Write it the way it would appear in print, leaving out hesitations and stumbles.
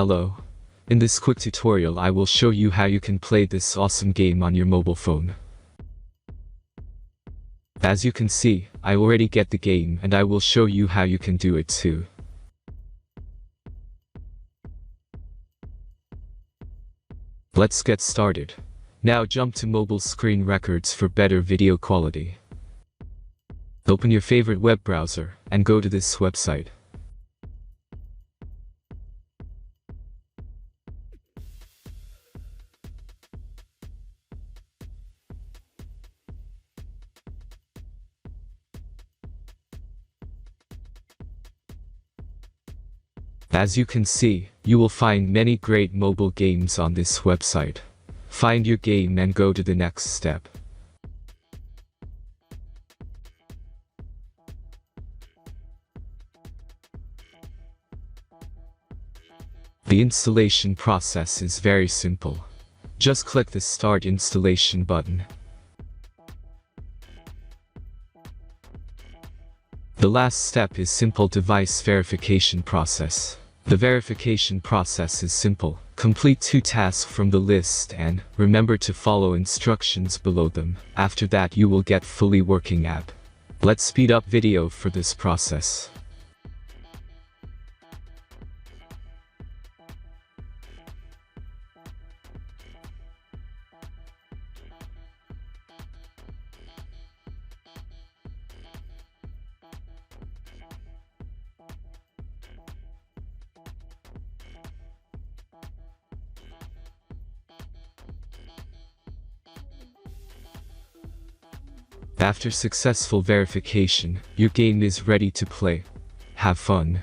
Hello. In this quick tutorial I will show you how you can play this awesome game on your mobile phone. As you can see, I already get the game and I will show you how you can do it too. Let's get started. Now jump to mobile screen records for better video quality. Open your favorite web browser and go to this website. As you can see, you will find many great mobile games on this website. Find your game and go to the next step. The installation process is very simple. Just click the Start Installation button. The last step is simple device verification process. The verification process is simple. Complete 2 tasks from the list and remember to follow instructions below them. After that you will get fully working app. Let's speed up video for this process. After successful verification, your game is ready to play. Have fun.